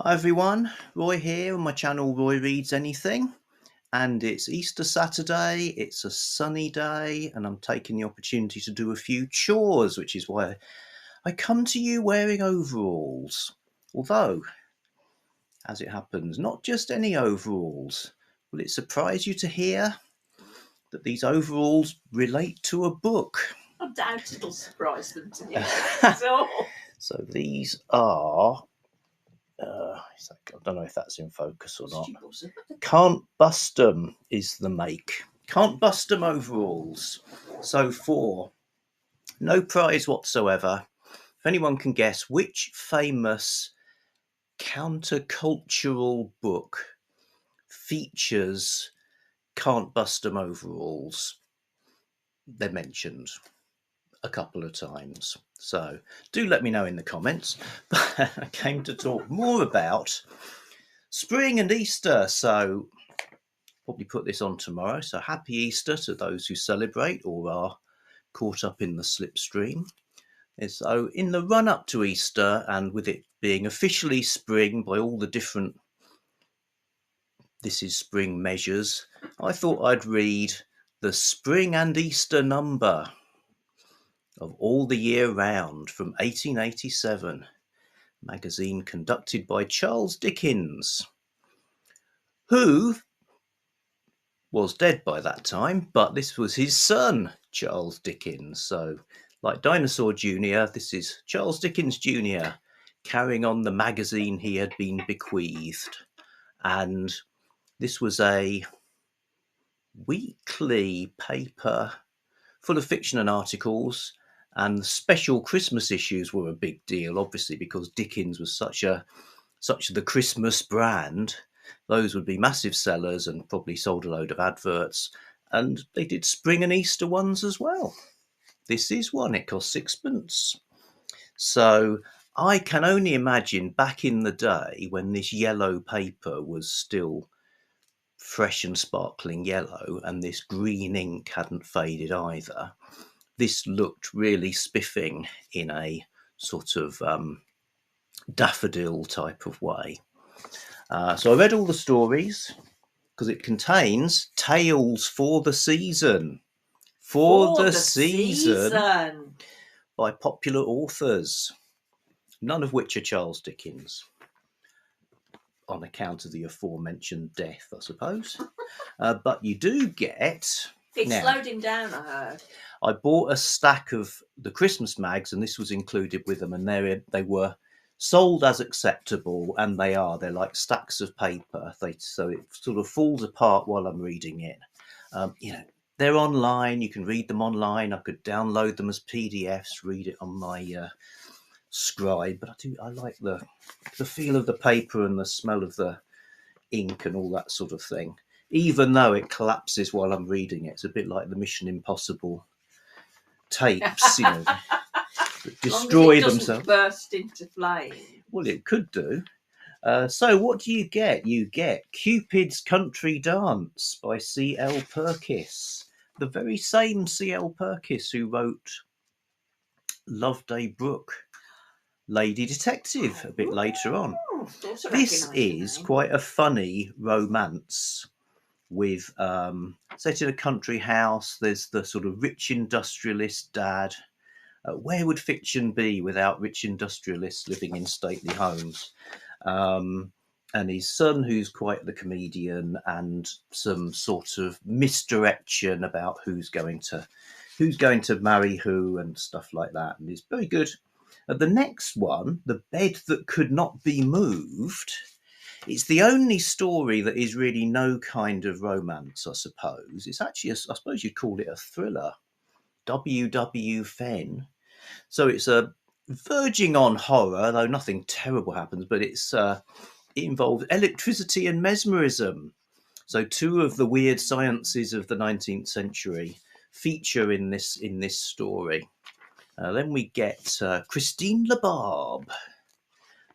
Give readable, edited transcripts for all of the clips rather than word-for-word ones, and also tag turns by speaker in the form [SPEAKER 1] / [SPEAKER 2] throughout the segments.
[SPEAKER 1] Hi everyone, Roy here on my channel Roy Reads Anything, and it's Easter Saturday. It's a sunny day and I'm taking the opportunity to do a few chores, which is why I come to you wearing overalls. Although, as it happens, not just any overalls. Will it surprise you to hear that these overalls relate to a book?
[SPEAKER 2] I doubt it'll surprise them to hear.
[SPEAKER 1] So these are I don't know if that's in focus or not. Can't Bust 'em is the make. Can't Bust 'em overalls. So for no prize whatsoever, if anyone can guess which famous countercultural book features Can't Bust 'em overalls, they're mentioned a couple of times. So do let me know in the comments. But I came to talk more about spring and Easter, so probably put this on tomorrow. So happy Easter to those who celebrate or are caught up in the slipstream. So in the run up to Easter, and with it being officially spring by all the different This Is Spring measures, I thought I'd read the Spring and Easter number of All the Year Round from 1887, magazine conducted by Charles Dickens, who was dead by that time, but this was his son, Charles Dickens. So, like Dinosaur Jr., this is Charles Dickens Jr. carrying on the magazine he had been bequeathed. And this was a weekly paper full of fiction and articles, and the special Christmas issues were a big deal, obviously, because Dickens was such the Christmas brand. Those would be massive sellers and probably sold a load of adverts. And they did spring and Easter ones as well. This is one, it cost sixpence. So I can only imagine back in the day when this yellow paper was still fresh and sparkling yellow and this green ink hadn't faded either, this looked really spiffing in a sort of daffodil type of way. So I read all the stories because it contains tales for the season. For the season by popular authors, none of which are Charles Dickens, on account of the aforementioned death, I suppose. But you do get...
[SPEAKER 2] It slowed him down, I heard.
[SPEAKER 1] I bought a stack of the Christmas mags, and this was included with them, and they were sold as acceptable, and they're like stacks of paper. So it sort of falls apart while I'm reading it. They're online. You can read them online. I could download them as PDFs, read it on my Scribe. But I like the feel of the paper and the smell of the ink and all that sort of thing. Even though it collapses while I'm reading it, it's a bit like the Mission Impossible tapes, that destroy themselves.
[SPEAKER 2] Burst into flame.
[SPEAKER 1] Well, it could do. So what do you get? You get Cupid's Country Dance by C.L. Pirkis. The very same C.L. Pirkis who wrote Loveday Brooke, Lady Detective, a bit later on. This is quite a funny romance with set in a country house. There's the sort of rich industrialist dad. Where would fiction be without rich industrialists living in stately homes? And his son, who's quite the comedian, and some sort of misdirection about who's going to marry who and stuff like that. And he's very good. The next one, The Bed That Could Not Be Moved, it's the only story that is really no kind of romance, I suppose. It's actually, I suppose you'd call it a thriller. W. Fenn. So it's verging on horror, though nothing terrible happens, but it involves electricity and mesmerism. So two of the weird sciences of the 19th century feature in this story. Then we get Christine Labarbe.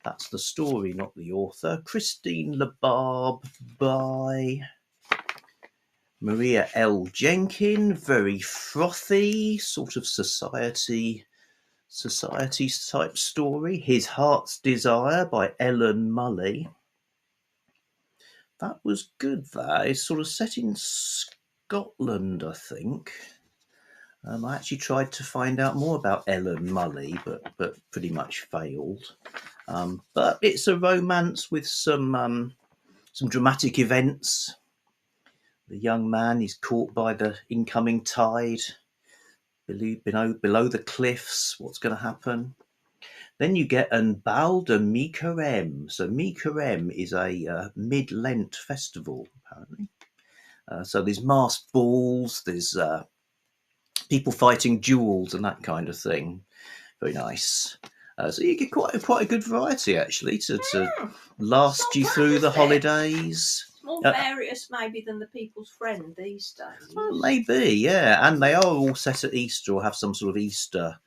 [SPEAKER 1] That's the story, not the author. Christine Labarbe by Maria L. Jenkin. Very frothy, sort of society society type story. His Heart's Desire by Ellen Mulley. That was good. That is sort of set in Scotland, I think. I actually tried to find out more about Ellen Mulley, but pretty much failed. But it's a romance with some dramatic events. The young man is caught by the incoming tide below the cliffs. What's going to happen? Then you get an Bal de Mi Carême. So Mi Carême is a mid-Lent festival, apparently. So there's masked balls, there's people fighting duels and that kind of thing. Very nice. So you get quite a good variety, actually, to last you through the holidays.
[SPEAKER 2] More various, maybe, than the People's Friend these days.
[SPEAKER 1] Well, maybe, yeah. And they are all set at Easter or have some sort of Easter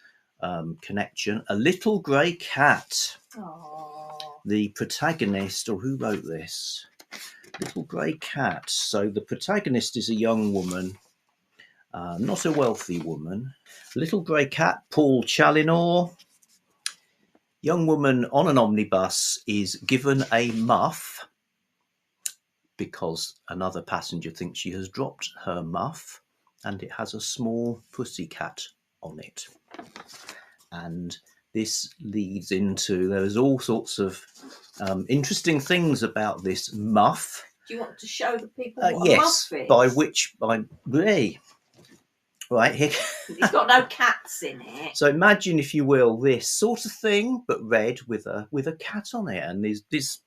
[SPEAKER 1] connection. A Little Grey Cat.
[SPEAKER 2] Aww.
[SPEAKER 1] The protagonist, or who wrote this? Little Grey Cat. So the protagonist is a young woman, not a wealthy woman. Little Grey Cat, Paul Challinor. Young woman on an omnibus is given a muff because another passenger thinks she has dropped her muff, and it has a small pussycat on it. And this leads into, there's all sorts of interesting things about this muff.
[SPEAKER 2] Do you want to show the people what
[SPEAKER 1] yes,
[SPEAKER 2] a muff is?
[SPEAKER 1] by which I'm right here.
[SPEAKER 2] It's got no cats in it.
[SPEAKER 1] So imagine, if you will, this sort of thing, but red with a cat on it, and there's this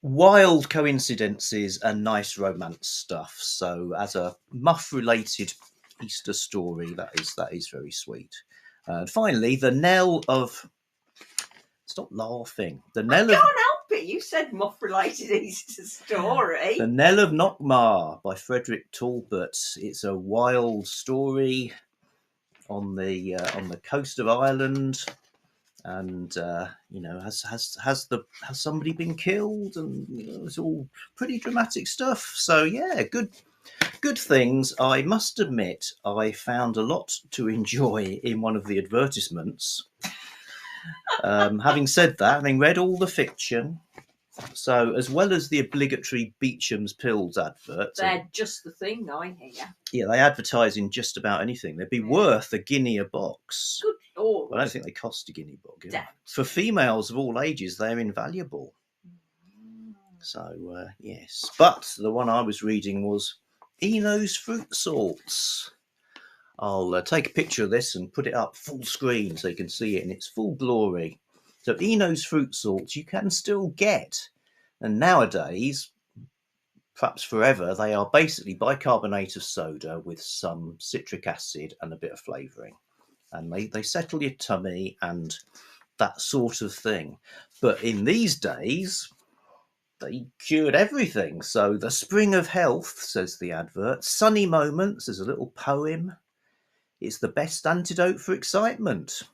[SPEAKER 1] wild coincidences and nice romance stuff. So as a muff-related Easter story, that is very sweet. And finally, the knell of... Stop laughing. The knell
[SPEAKER 2] I can't help it. You said muff-related Easter story.
[SPEAKER 1] The Knell of Knockmar by Frederick Talbot. It's a wild story on the coast of Ireland. And has somebody been killed? And it's all pretty dramatic stuff. So yeah, good things. I must admit, I found a lot to enjoy in one of the advertisements. Having said that, having read all the fiction, so as well as the obligatory Beecham's Pills advert,
[SPEAKER 2] they're just the thing, I hear.
[SPEAKER 1] Yeah, they advertise in just about anything. They'd be worth a guinea a box.
[SPEAKER 2] Good Lord.
[SPEAKER 1] I don't think they cost a guinea box.
[SPEAKER 2] Don't.
[SPEAKER 1] For females of all ages, they're invaluable. So, yes. But the one I was reading was Eno's Fruit Salts. I'll take a picture of this and put it up full screen so you can see it in its full glory. So Eno's Fruit Salts you can still get. And nowadays, perhaps forever, they are basically bicarbonate of soda with some citric acid and a bit of flavouring. And they settle your tummy and that sort of thing. But in these days, they cured everything. So the spring of health, says the advert. Sunny moments, there's a little poem. It's the best antidote for excitement.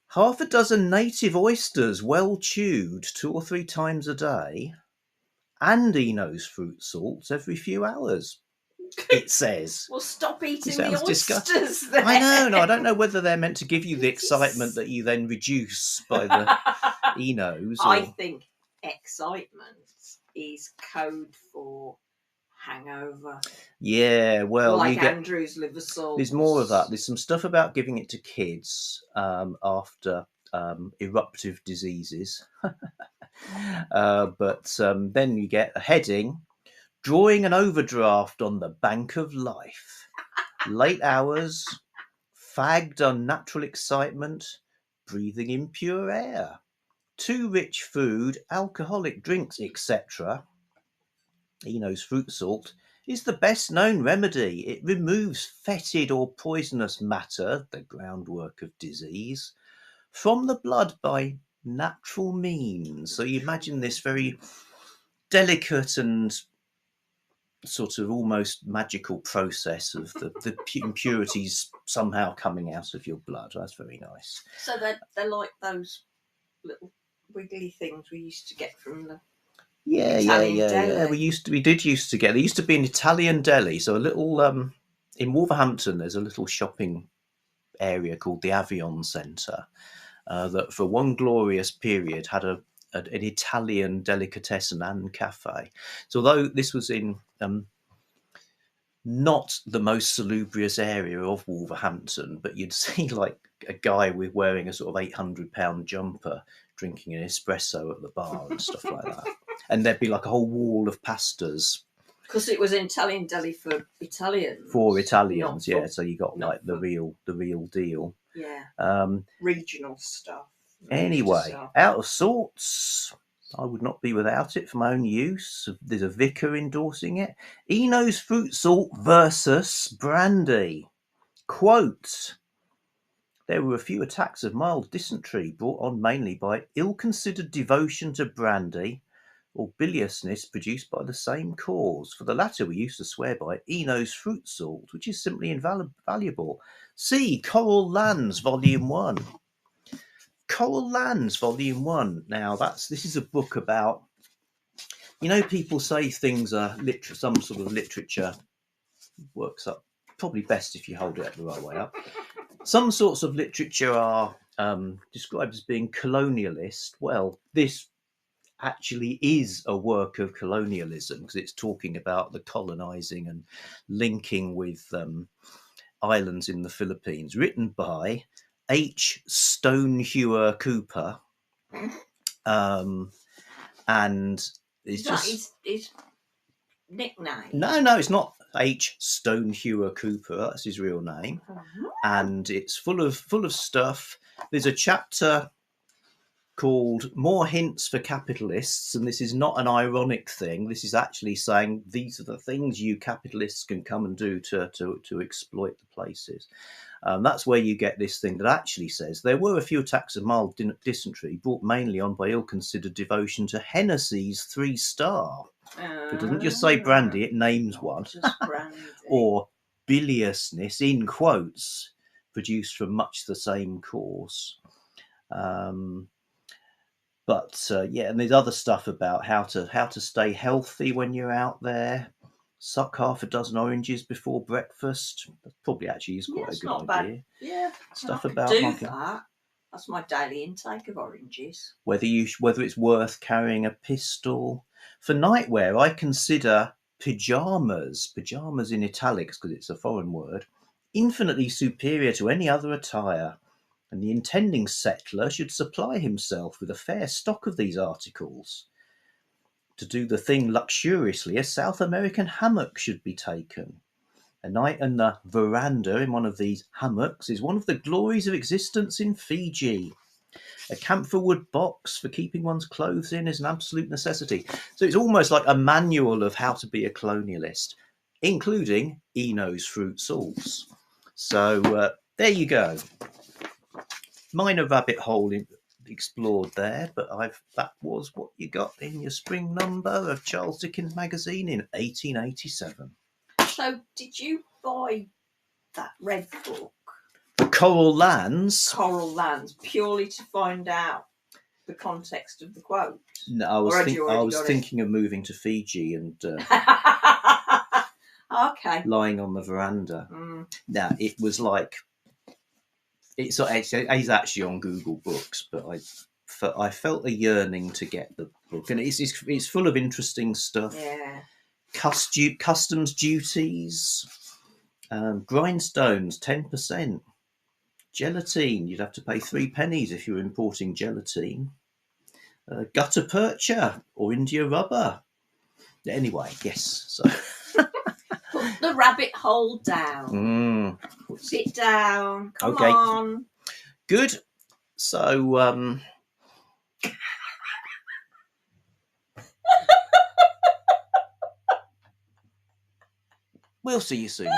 [SPEAKER 1] Half a dozen native oysters, well chewed 2 or 3 times a day. And Eno's Fruit Salts every few hours. It says.
[SPEAKER 2] Well, stop eating the oysters
[SPEAKER 1] disgusting.
[SPEAKER 2] then.
[SPEAKER 1] I know. No, I don't know whether they're meant to give you the excitement that you then reduce by the Enos.
[SPEAKER 2] I think excitement is code for hangover.
[SPEAKER 1] Yeah, well,
[SPEAKER 2] like
[SPEAKER 1] you get
[SPEAKER 2] Andrew's liver salts.
[SPEAKER 1] There's more of that. There's some stuff about giving it to kids after eruptive diseases. But then you get a heading. Drawing an overdraft on the bank of life. Late hours, fagged unnatural excitement, breathing impure air, too rich food, alcoholic drinks, etc. Eno's Fruit Salt is the best known remedy. It removes fetid or poisonous matter, the groundwork of disease, from the blood by natural means. So you imagine this very delicate and sort of almost magical process of the impurities somehow coming out of your blood. That's very nice.
[SPEAKER 2] So they're like those little wiggly things we used to get from the Italian deli.
[SPEAKER 1] We did used to get. There used to be an Italian deli, so a little in Wolverhampton. There's a little shopping area called the Avion Centre that for one glorious period had an Italian delicatessen and cafe. So although this was in not the most salubrious area of Wolverhampton, but you'd see like a guy with wearing a sort of £800 jumper drinking an espresso at the bar and stuff like that. And there'd be like a whole wall of pastas.
[SPEAKER 2] Because it was an Italian deli for Italians.
[SPEAKER 1] For Italians, yeah. So you got like the real deal.
[SPEAKER 2] Yeah. Regional stuff.
[SPEAKER 1] Anyway, out of sorts. I would not be without it for my own use. There's a vicar endorsing it. Eno's fruit salt versus brandy. Quote, there were a few attacks of mild dysentery brought on mainly by ill-considered devotion to brandy or biliousness produced by the same cause. For the latter we used to swear by Eno's fruit salt, which is simply invaluable. See Coral Lands, Volume 1. Coral Lands, Volume 1. Now, this is a book about, people say things are some sort of literature works up, probably best if you hold it the right way up. Some sorts of literature are described as being colonialist. Well, this actually is a work of colonialism because it's talking about the colonizing and linking with islands in the Philippines, written by H. Stonehewer Cooper, and it's just
[SPEAKER 2] his nickname.
[SPEAKER 1] No, it's not H. Stonehewer Cooper. That's his real name, and it's full of stuff. There's a chapter called "More Hints for Capitalists," and this is not an ironic thing. This is actually saying these are the things you capitalists can come and do to exploit the places. That's where you get this thing that actually says there were a few attacks of mild dysentery brought mainly on by ill-considered devotion to Hennessy's 3 Star. It doesn't just say brandy, it names one. Or biliousness, in quotes, produced from much the same cause. And there's other stuff about how to stay healthy when you're out there. Suck half a dozen oranges before breakfast. That probably actually is quite a good idea.
[SPEAKER 2] Bad. Yeah,
[SPEAKER 1] stuff about
[SPEAKER 2] that. That's my daily intake of oranges.
[SPEAKER 1] Whether it's worth carrying a pistol for nightwear. I consider pajamas in italics because it's a foreign word, infinitely superior to any other attire. And the intending settler should supply himself with a fair stock of these articles. To do the thing luxuriously, a South American hammock should be taken. A night on the veranda in one of these hammocks is one of the glories of existence in Fiji. A camphor wood box for keeping one's clothes in is an absolute necessity. So it's almost like a manual of how to be a colonialist, including Eno's fruit salts. So there you go. Minor rabbit hole explored there, but that was what you got in your spring number of Charles Dickens magazine in 1887.
[SPEAKER 2] So did you buy that red book,
[SPEAKER 1] Coral Lands,
[SPEAKER 2] purely to find out the context of the quote?
[SPEAKER 1] No, I was thinking of moving to Fiji and
[SPEAKER 2] okay,
[SPEAKER 1] lying on the veranda. Now it was like it's actually on Google Books, but I felt a yearning to get the book, and it's full of interesting stuff.
[SPEAKER 2] Yeah,
[SPEAKER 1] customs duties, grindstones 10%, gelatine. You'd have to pay 3 pennies if you were importing gelatine. Gutta percha or India rubber. Anyway, yes. So
[SPEAKER 2] put the rabbit hole down. Sit down. Come on.
[SPEAKER 1] Good. So we'll see you soon.